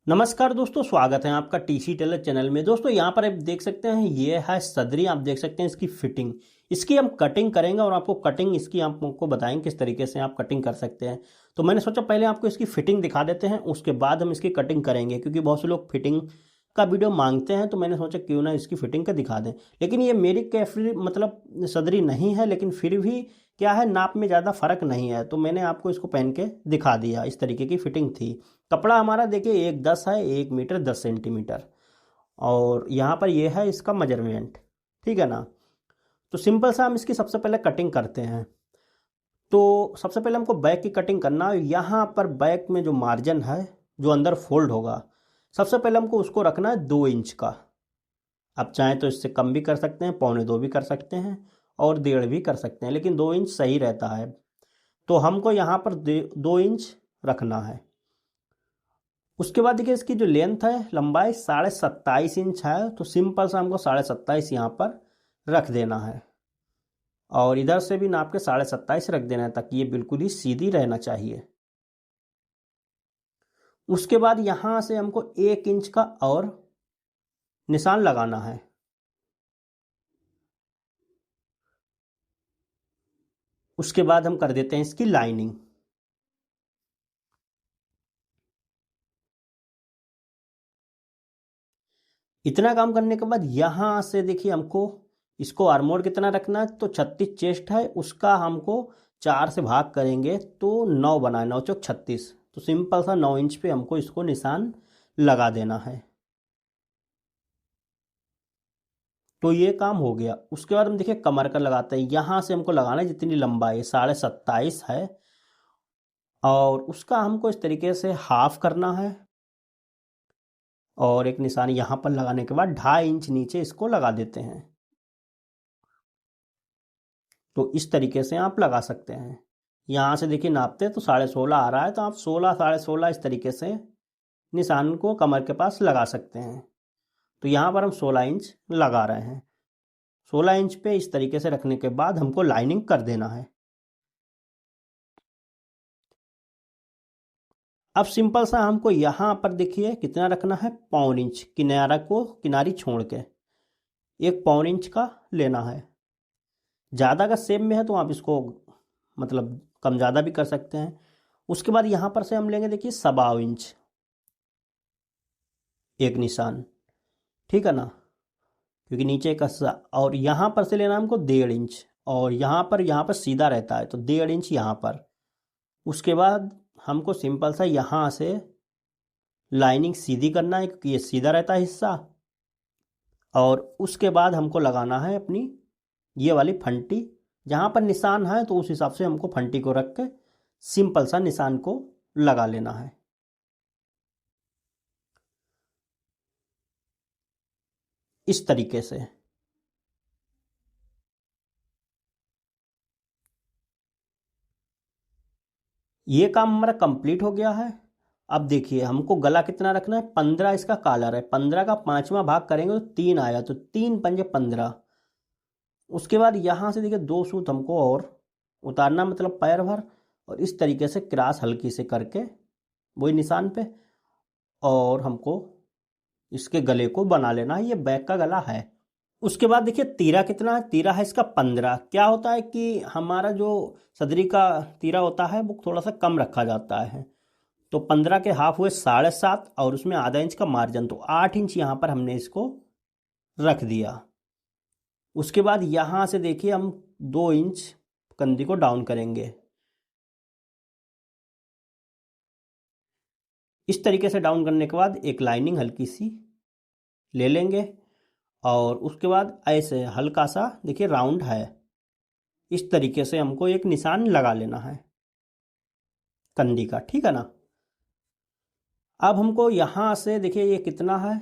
नमस्कार दोस्तों, स्वागत है आपका टीसी टेलर चैनल में। दोस्तों यहाँ पर आप देख सकते हैं, ये है सदरी। आप देख सकते हैं इसकी फिटिंग। इसकी हम कटिंग करेंगे और आपको कटिंग इसकी आपको बताएंगे किस तरीके से आप कटिंग कर सकते हैं। तो मैंने सोचा पहले आपको इसकी फिटिंग दिखा देते हैं, उसके बाद हम इसकी कटिंग करेंगे, क्योंकि बहुत से लोग फिटिंग का वीडियो मांगते हैं। तो मैंने सोचा क्यों ना इसकी फिटिंग का दिखा दें। लेकिन ये मेरी कैफरी मतलब सदरी नहीं है, लेकिन फिर भी क्या है, नाप में ज़्यादा फर्क नहीं है, तो मैंने आपको इसको पहन के दिखा दिया। इस तरीके की फिटिंग थी। कपड़ा हमारा देखिए 1 10 है, 1 मीटर 10 सेंटीमीटर। और यहाँ पर ये है इसका मेजरमेंट, ठीक है ना। तो सिंपल सा हम इसकी सबसे पहले कटिंग करते हैं। तो सबसे पहले हमको बैक की कटिंग करना है। यहाँ पर बैक में जो मार्जिन है, जो अंदर फोल्ड होगा, सबसे पहले हमको उसको रखना है 2 इंच का। आप चाहें तो इससे कम भी कर सकते हैं, 1.25 भी कर सकते हैं, और 1.5 भी कर सकते हैं, लेकिन 2 इंच सही रहता है। तो हमको यहाँ पर 2 इंच रखना है। उसके बाद देखिए इसकी जो लेंथ है, लंबाई 27.5 इंच है। तो सिंपल सा हमको 27.5 यहाँ पर रख देना है, और इधर से भी नाप के 27.5 रख देना है, ताकि ये बिल्कुल ही सीधी रहना चाहिए। उसके बाद यहाँ से हमको 1 इंच का और निशान लगाना है। उसके बाद हम कर देते हैं इसकी लाइनिंग। इतना काम करने के बाद यहाँ से देखिए हमको इसको आर्मोड कितना रखना है। तो 36 चेस्ट है, उसका हमको 4 से भाग करेंगे तो 9 बना है, 9 चौक 36। तो सिंपल सा 9 इंच पे हमको इसको निशान लगा देना है। तो ये काम हो गया। उसके बाद हम देखिए कमर का लगाते हैं। यहाँ से हमको लगाना है जितनी लंबाई 27.5 है, और उसका हमको इस तरीके से हाफ करना है। और एक निशान यहाँ पर लगाने के बाद 2.5 इंच नीचे इसको लगा देते हैं। तो इस तरीके से आप लगा सकते हैं। यहाँ से देखिए नापते तो 16.5 आ रहा है, तो आप 16 16.5 इस तरीके से निशान को कमर के पास लगा सकते हैं। तो यहाँ पर हम 16 इंच लगा रहे हैं। 16 इंच पे इस तरीके से रखने के बाद हमको लाइनिंग कर देना है। अब सिंपल सा हमको यहाँ पर देखिए कितना रखना है, 1.25 इंच किनारा को, किनारी छोड़ के 1 पौन इंच का लेना है। ज़्यादा का सेम में है तो आप इसको मतलब कम ज़्यादा भी कर सकते हैं। उसके बाद यहाँ पर से हम लेंगे देखिए 1.25 इंच एक निशान, ठीक है ना, क्योंकि नीचे का और यहाँ पर से लेना हमको 1.5 इंच। और यहाँ पर सीधा रहता है तो 1.5 इंच यहाँ पर। उसके बाद हमको सिंपल सा यहाँ से लाइनिंग सीधी करना है, क्योंकि ये सीधा रहता है हिस्सा। और उसके बाद हमको लगाना है अपनी ये वाली फंटी। जहाँ पर निशान है तो उस हिसाब से हमको फंटी को रख के सिंपल सा निशान को लगा लेना है। इस तरीके से ये काम हमारा कंप्लीट हो गया है। अब देखिए हमको गला कितना रखना है, 15 इसका कॉलर है। 15 का 5वां भाग करेंगे तो 3 आया, तो 3 × 5 = 15। उसके बाद यहाँ से देखिए 2 सूत हमको और उतारना, मतलब पैर भर, और इस तरीके से क्रॉस हल्की से करके वही निशान पे, और हमको इसके गले को बना लेना है। ये बैक का गला है। उसके बाद देखिए तीरा कितना है, तीरा है इसका 15। क्या होता है कि हमारा जो सदरी का तीरा होता है वो थोड़ा सा कम रखा जाता है। तो 15 के हाफ हुए 7.5, और उसमें आधा इंच का मार्जिन, तो 8 इंच यहाँ पर हमने इसको रख दिया। उसके बाद यहाँ से देखिए हम 2 इंच कंधी को डाउन करेंगे। इस तरीके से डाउन करने के बाद एक लाइनिंग हल्की सी ले लेंगे, और उसके बाद ऐसे हल्का सा देखिए राउंड है, इस तरीके से हमको एक निशान लगा लेना है कंधी का, ठीक है ना। अब हमको यहाँ से देखिए ये कितना है,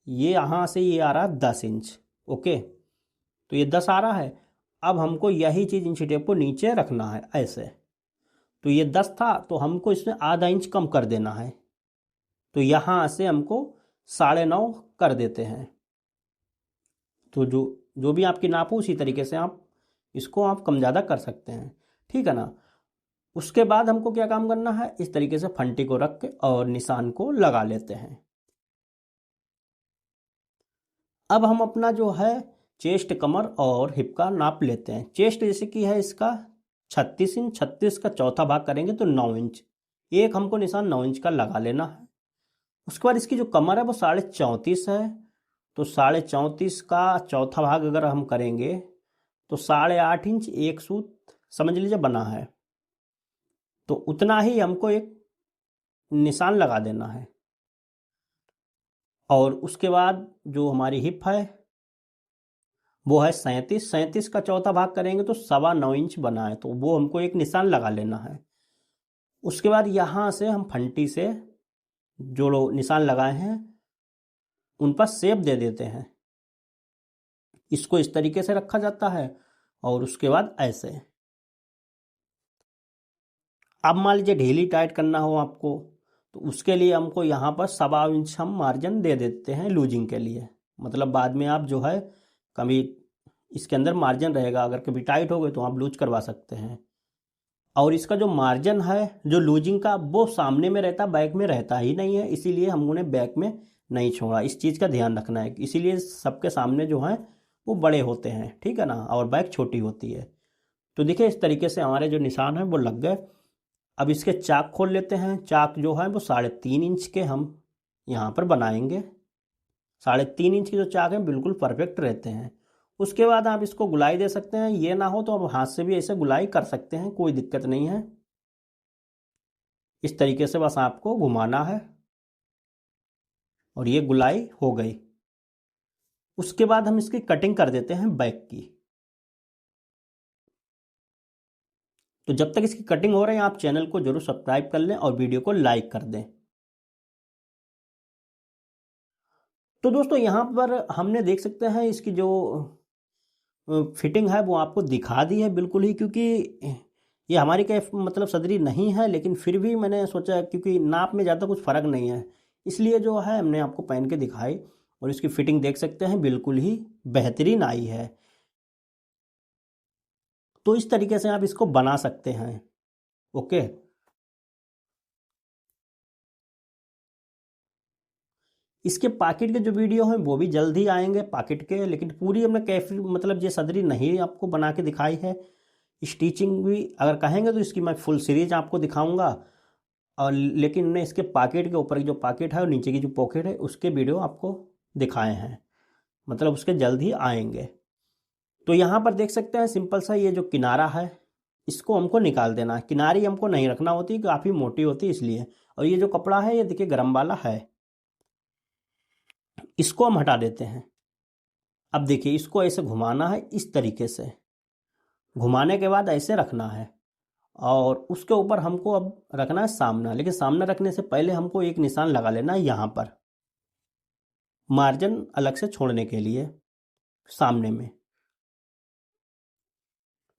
ये यहाँ से ये आ रहा है 10 इंच। ओके, तो ये 10 आ रहा है। अब हमको यही चीज़ इंची टेप को नीचे रखना है ऐसे। तो ये 10 था, तो हमको इसमें आधा इंच कम कर देना है। तो यहाँ से हमको 9.5 कर देते हैं। तो जो जो भी आपकी नाप हो उसी तरीके से आप इसको आप कम ज़्यादा कर सकते हैं, ठीक है ना। उसके बाद हमको क्या काम करना है, इस तरीके से फंटी को रख के और निशान को लगा लेते हैं। अब हम अपना जो है चेस्ट, कमर और हिप का नाप लेते हैं। चेस्ट जैसे कि है इसका 36 इंच, 36 का चौथा भाग करेंगे तो 9 इंच, एक हमको निशान 9 इंच का लगा लेना है। उसके बाद इसकी जो कमर है वो 34.5 है, तो 34.5 का चौथा भाग अगर हम करेंगे तो 8.5 इंच एक सूत समझ लीजिए बना है, तो उतना ही हमको एक निशान लगा देना है। और उसके बाद जो हमारी हिप है वो है 37 का चौथा भाग करेंगे तो 9.25 इंच बना है, तो वो हमको एक निशान लगा लेना है। उसके बाद यहाँ से हम फंटी से जो निशान लगाए हैं उन पर शेप दे देते हैं। इसको इस तरीके से रखा जाता है और उसके बाद ऐसे। अब मान लीजिए ढीली टाइट करना हो आपको, तो उसके लिए हमको यहाँ पर 1.25 इंच हम मार्जिन दे देते हैं लूजिंग के लिए। मतलब बाद में आप जो है कभी इसके अंदर मार्जिन रहेगा, अगर कभी टाइट हो गए तो आप लूज करवा सकते हैं। और इसका जो मार्जिन है जो लूजिंग का वो सामने में रहता, बैक में रहता ही नहीं है, इसीलिए हम उन्हें बैक में नहीं छोड़ा। इस चीज़ का ध्यान रखना है, इसीलिए सबके सामने जो है वो बड़े होते हैं, ठीक है ना, और बैक छोटी होती है। तो देखिए इस तरीके से हमारे जो निशान हैं वो लग गए। अब इसके चाक खोल लेते हैं। चाक जो है वो 3.5 इंच के हम यहाँ पर बनाएंगे। 3.5 इंच के जो चाक हैं बिल्कुल परफेक्ट रहते हैं। उसके बाद आप इसको गुलाई दे सकते हैं, ये ना हो तो आप हाथ से भी ऐसे गुलाई कर सकते हैं, कोई दिक्कत नहीं है। इस तरीके से बस आपको घुमाना है और ये गुलाई हो गई। उसके बाद हम इसकी कटिंग कर देते हैं बैक की। तो जब तक इसकी कटिंग हो रही है आप चैनल को जरूर सब्सक्राइब कर लें और वीडियो को लाइक कर दें। तो दोस्तों यहाँ पर हमने देख सकते हैं इसकी जो फिटिंग है वो आपको दिखा दी है बिल्कुल ही, क्योंकि ये हमारी कैफ मतलब सदरी नहीं है, लेकिन फिर भी मैंने सोचा क्योंकि नाप में ज़्यादा कुछ फ़र्क नहीं है इसलिए जो है हमने आपको पहन के दिखाई। और इसकी फिटिंग देख सकते हैं बिल्कुल ही बेहतरीन आई है। तो इस तरीके से आप इसको बना सकते हैं। ओके। इसके पॉकेट के जो वीडियो हैं वो भी जल्द ही आएंगे पॉकेट के, लेकिन पूरी हमने कैफ मतलब ये सदरी नहीं आपको बना के दिखाई है। स्टिचिंग भी अगर कहेंगे तो इसकी मैं फुल सीरीज आपको दिखाऊंगा, और लेकिन हमने इसके पॉकेट के ऊपर की जो पॉकेट है और नीचे की जो पॉकेट है उसके वीडियो आपको दिखाए हैं, मतलब उसके जल्द ही आएंगे। तो यहाँ पर देख सकते हैं सिंपल सा ये जो किनारा है इसको हमको निकाल देना है। किनारी हमको नहीं रखना होती, काफ़ी मोटी होती है इसलिए। और ये जो कपड़ा है ये देखिए गरम वाला है, इसको हम हटा देते हैं। अब देखिए इसको ऐसे घुमाना है, इस तरीके से घुमाने के बाद ऐसे रखना है और उसके ऊपर हमको अब रखना है सामना। लेकिन सामना रखने से पहले हमको एक निशान लगा लेना है यहाँ पर, मार्जिन अलग से छोड़ने के लिए सामने में।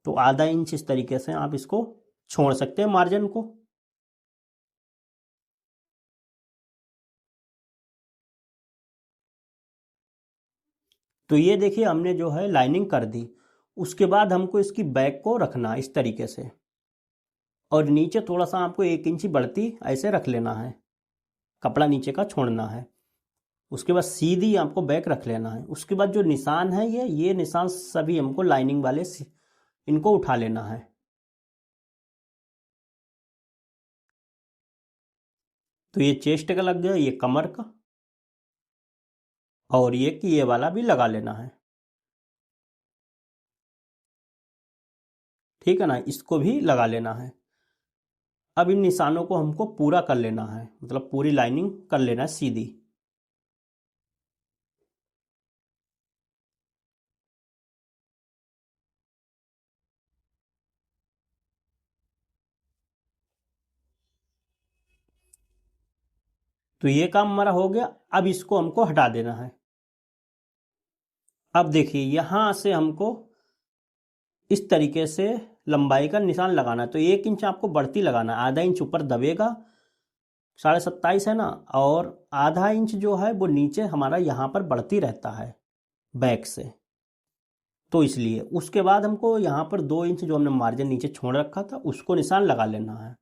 तो आधा इंच इस तरीके से आप इसको छोड़ सकते हैं मार्जिन को। तो ये देखिए हमने जो है लाइनिंग कर दी। उसके बाद हमको इसकी बैक को रखना है इस तरीके से, और नीचे थोड़ा सा आपको 1 इंच बढ़ती ऐसे रख लेना है, कपड़ा नीचे का छोड़ना है। उसके बाद सीधी आपको बैक रख लेना है। उसके बाद जो निशान है ये निशान सभी हमको लाइनिंग वाले इनको उठा लेना है। तो ये चेस्ट का लग गया, ये कमर का, और ये वाला भी लगा लेना है, ठीक है ना, इसको भी लगा लेना है। अब इन निशानों को हमको पूरा कर लेना है, मतलब पूरी लाइनिंग कर लेना है सीधी। तो ये काम हमारा हो गया। अब इसको हमको हटा देना है। अब देखिए यहां से हमको इस तरीके से लंबाई का निशान लगाना है। तो 1 इंच आपको बढ़ती लगाना है, आधा इंच ऊपर दबेगा, 27.5 है ना, और आधा इंच जो है वो नीचे हमारा यहाँ पर बढ़ती रहता है बैक से, तो इसलिए उसके बाद हमको यहाँ पर 2 इंच जो हमने मार्जिन नीचे छोड़ रखा था उसको निशान लगा लेना है।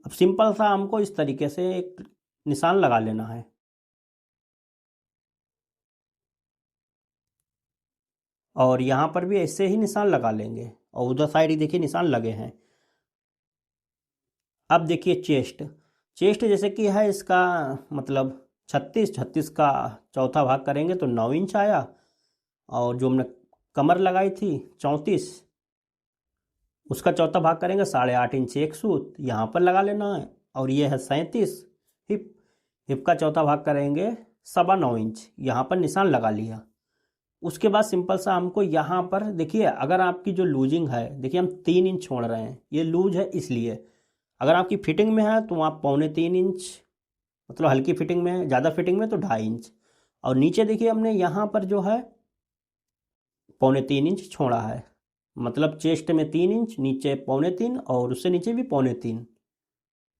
अब सिंपल सा हमको इस तरीके से एक निशान लगा लेना है। और यहाँ पर भी ऐसे ही निशान लगा लेंगे और उधर साइड ही देखिए निशान लगे हैं। अब देखिए चेस्ट, चेस्ट जैसे कि है इसका मतलब 36, 36 का चौथा भाग करेंगे तो 9 इंच आया। और जो हमने कमर लगाई थी 34, उसका चौथा भाग करेंगे 8.5 इंच एक सूत यहाँ पर लगा लेना है। और ये है 37 हिप, हिप का चौथा भाग करेंगे 9.25 इंच, यहाँ पर निशान लगा लिया। उसके बाद सिंपल सा हमको यहाँ पर देखिए, अगर आपकी जो लूजिंग है, देखिए हम 3 इंच छोड़ रहे हैं, ये लूज है इसलिए। अगर आपकी फिटिंग में है तो आप 2.25 इंच, मतलब हल्की फिटिंग में है, ज़्यादा फिटिंग में तो 2.5 इंच। और नीचे देखिए हमने यहाँ पर जो है 3.25 इंच छोड़ा है, मतलब चेस्ट में 3 इंच, नीचे 3.25 और उससे नीचे भी 3.25।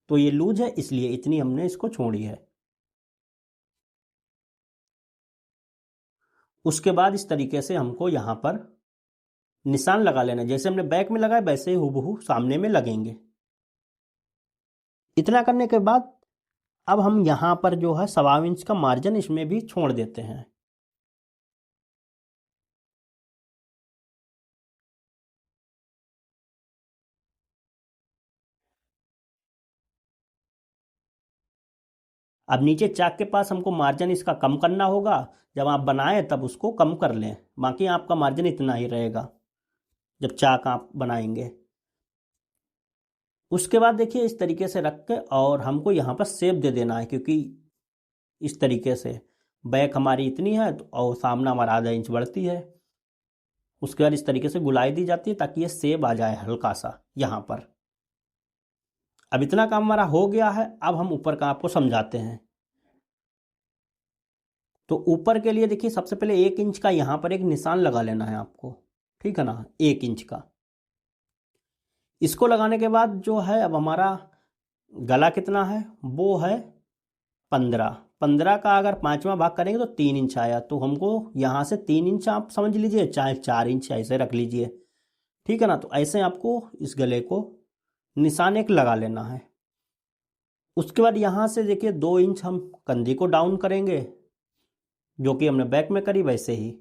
तो ये लूज है इसलिए इतनी हमने इसको छोड़ी है। उसके बाद इस तरीके से हमको यहाँ पर निशान लगा लेना, जैसे हमने बैक में लगाए वैसे ही हूबहू सामने में लगेंगे। इतना करने के बाद अब हम यहाँ पर जो है 1.25 इंच का मार्जिन इसमें भी छोड़ देते हैं। अब नीचे चाक के पास हमको मार्जिन इसका कम करना होगा, जब आप बनाएं तब उसको कम कर लें, बाकी आपका मार्जिन इतना ही रहेगा जब चाक आप बनाएंगे। उसके बाद देखिए इस तरीके से रख के और हमको यहाँ पर शेप दे देना है, क्योंकि इस तरीके से बैक हमारी इतनी है और सामना हमारा आधा इंच बढ़ती है। उसके बाद इस तरीके से गुलाई दी जाती है ताकि ये शेप आ जाए हल्का सा यहाँ पर। अब इतना काम हमारा हो गया है, अब हम ऊपर का आपको समझाते हैं। तो ऊपर के लिए देखिए सबसे पहले 1 इंच का यहाँ पर एक निशान लगा लेना है आपको, ठीक है ना, 1 इंच का। इसको लगाने के बाद जो है अब हमारा गला कितना है, वो है 15। 15 का अगर 5वां भाग करेंगे तो 3 इंच आया, तो हमको यहाँ से 3 इंच आप समझ लीजिए, चाहे 4 इंच ऐसे रख लीजिए, ठीक है ना। तो ऐसे आपको इस गले को निशान एक लगा लेना है। उसके बाद यहाँ से देखिए 2 इंच हम कंधी को डाउन करेंगे, जो कि हमने बैक में करी वैसे ही।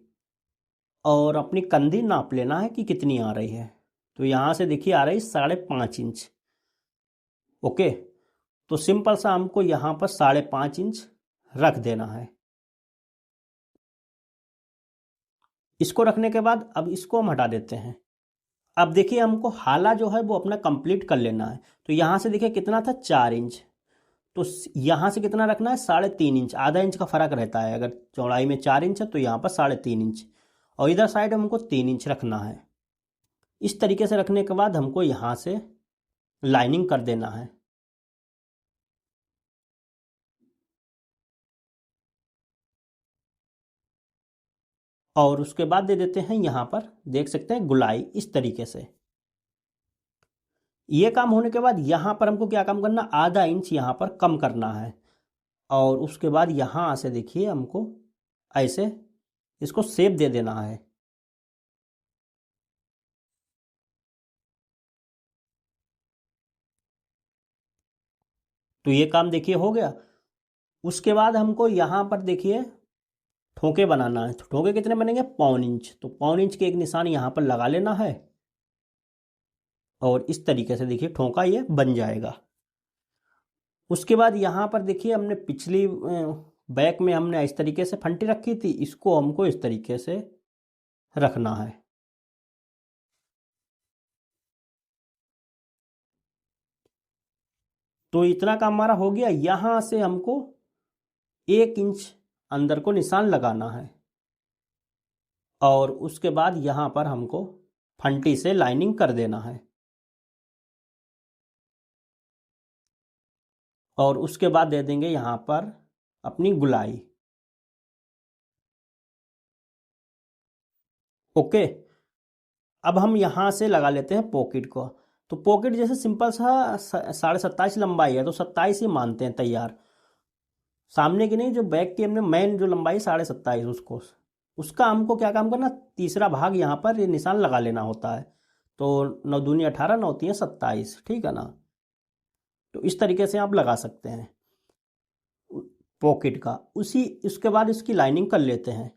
और अपनी कंधी नाप लेना है कि कितनी आ रही है, तो यहाँ से देखिए आ रही 5.5 इंच। ओके, तो सिंपल सा हमको यहाँ पर 5.5 इंच रख देना है। इसको रखने के बाद अब इसको हम हटा देते हैं। अब देखिए हमको हाला जो है वो अपना कंप्लीट कर लेना है। तो यहाँ से देखिए कितना था, 4 इंच, तो यहाँ से कितना रखना है, 3.5 इंच। आधा इंच का फर्क रहता है, अगर चौड़ाई में 4 इंच है तो यहाँ पर 3.5 इंच, और इधर साइड हमको 3 इंच रखना है। इस तरीके से रखने के बाद हमको यहाँ से लाइनिंग कर देना है। और उसके बाद दे देते हैं यहाँ पर, देख सकते हैं गुलाई इस तरीके से। ये काम होने के बाद यहाँ पर हमको क्या काम करना, आधा इंच यहाँ पर कम करना है। और उसके बाद यहाँ से देखिए हमको ऐसे इसको शेप दे देना है। तो ये काम देखिए हो गया। उसके बाद हमको यहाँ पर देखिए ठोके बनाना है। तो ठोके कितने बनेंगे, 1.25 इंच। तो 1.25 इंच के एक निशान यहाँ पर लगा लेना है, और इस तरीके से देखिए ठोका ये बन जाएगा। उसके बाद यहाँ पर देखिए हमने पिछली बैक में हमने इस तरीके से फंटी रखी थी, इसको हमको इस तरीके से रखना है। तो इतना काम हमारा हो गया। यहाँ से हमको 1 इंच अंदर को निशान लगाना है, और उसके बाद यहाँ पर हमको फंटी से लाइनिंग कर देना है। और उसके बाद दे देंगे यहाँ पर अपनी गुलाई। ओके, अब हम यहाँ से लगा लेते हैं पॉकेट को। तो पॉकेट जैसे सिंपल सा 27.5 लंबाई है, तो 27 ही मानते हैं तैयार। सामने की नहीं, जो बैक की हमने मेन जो लंबाई 27.5 उसको, उसका हमको क्या काम करना, तीसरा भाग यहाँ पर ये निशान लगा लेना होता है। तो 9 दूनी 18, 9 तीन 27, ठीक है ना। तो इस तरीके से आप लगा सकते हैं पॉकेट का। उसके बाद इसकी लाइनिंग कर लेते हैं।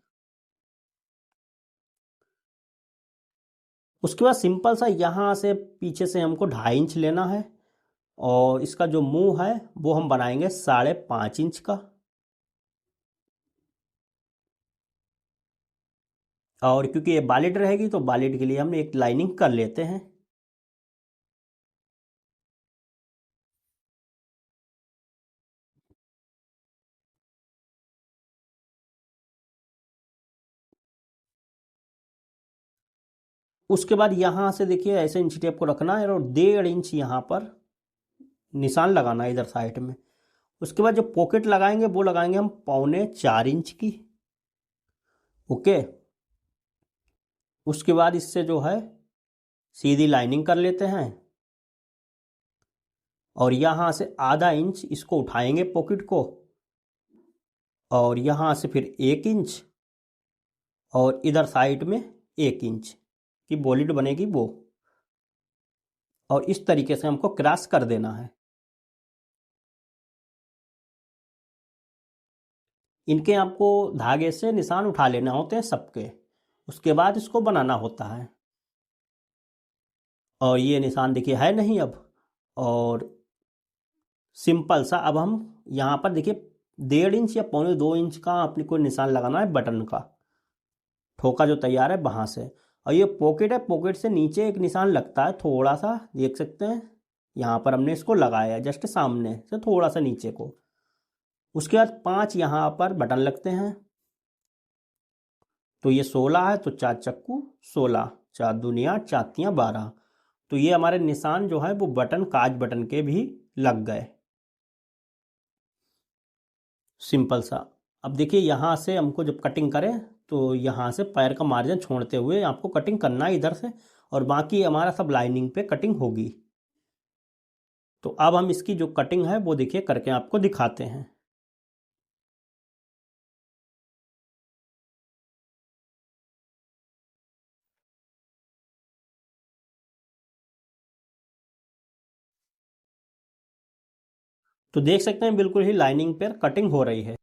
उसके बाद सिंपल सा यहाँ से पीछे से हमको 2.5 इंच लेना है और इसका जो मुंह है वो हम बनाएंगे 5.5 इंच का। और क्योंकि ये बालिड रहेगी तो बालिड के लिए हम एक लाइनिंग कर लेते हैं। उसके बाद यहाँ से देखिए ऐसे इंच टेप को रखना है और 1.5 इंच यहाँ पर निशान लगाना है इधर साइड में। उसके बाद जो पॉकेट लगाएंगे वो लगाएंगे हम 3.25 इंच की। ओके, उसके बाद इससे जो है सीधी लाइनिंग कर लेते हैं और यहाँ से ½ इंच इसको उठाएंगे पॉकेट को और यहाँ से फिर 1 इंच और इधर साइड में 1 इंच की बॉलिड बनेगी वो। और इस तरीके से हमको क्रॉस कर देना है। इनके आपको धागे से निशान उठा लेना होते हैं सबके, उसके बाद इसको बनाना होता है। और ये निशान देखिए है नहीं अब। और सिंपल सा अब हम यहाँ पर देखिए 1.5 इंच या 2.25 इंच का अपने को निशान लगाना है बटन का, ठोका जो तैयार है वहाँ से। और ये पॉकेट है, पॉकेट से नीचे एक निशान लगता है थोड़ा सा, देख सकते हैं यहाँ पर हमने इसको लगाया है जस्ट सामने से थोड़ा सा नीचे को। उसके बाद 5 यहाँ पर बटन लगते हैं। तो ये 16 है तो 4 चक्कू 16, 4 दूनिया 4 तियाँ 12। तो ये हमारे निशान जो है वो बटन काज बटन के भी लग गए। सिंपल सा। अब देखिए यहाँ से हमको जब कटिंग करें तो यहाँ से पैर का मार्जिन छोड़ते हुए आपको कटिंग करना है इधर से, और बाकी हमारा सब लाइनिंग पे कटिंग होगी। तो अब हम इसकी जो कटिंग है वो देखिए करके आपको दिखाते हैं। तो देख सकते हैं बिल्कुल ही लाइनिंग पर कटिंग हो रही है।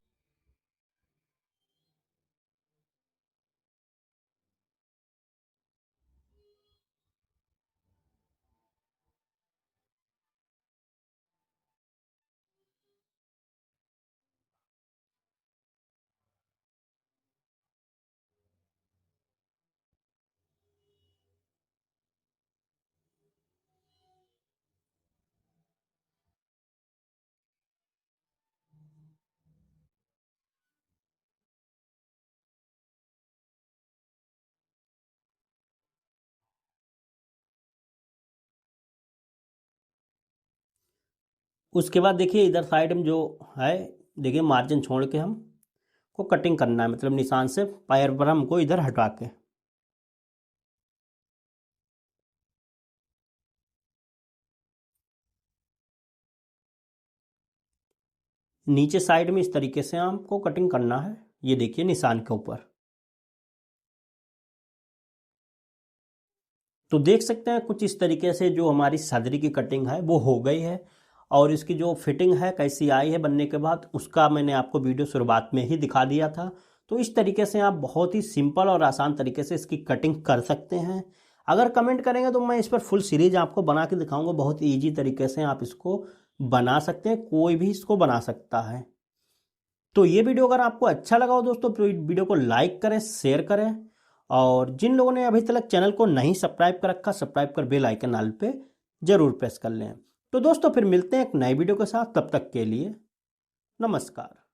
उसके बाद देखिए इधर साइड में जो है देखिए मार्जिन छोड़ के हम को कटिंग करना है, मतलब निशान से पैर पर हमको इधर हटा के। नीचे साइड में इस तरीके से हमको कटिंग करना है, ये देखिए निशान के ऊपर। तो देख सकते हैं कुछ इस तरीके से जो हमारी सदरी की कटिंग है वो हो गई है। और इसकी जो फिटिंग है कैसी आई है बनने के बाद उसका मैंने आपको वीडियो शुरुआत में ही दिखा दिया था। तो इस तरीके से आप बहुत ही सिंपल और आसान तरीके से इसकी कटिंग कर सकते हैं। अगर कमेंट करेंगे तो मैं इस पर फुल सीरीज आपको बना के दिखाऊंगा। बहुत ईजी तरीके से आप इसको बना सकते हैं, कोई भी इसको बना सकता है। तो ये वीडियो अगर आपको अच्छा लगा हो दोस्तों तो वीडियो को लाइक करें, शेयर करें, और जिन लोगों ने अभी तक चैनल को नहीं सब्सक्राइब कर रखा सब्सक्राइब कर बेल आइकन आल पे जरूर प्रेस कर लें। तो दोस्तों फिर मिलते हैं एक नई वीडियो के साथ, तब तक के लिए नमस्कार।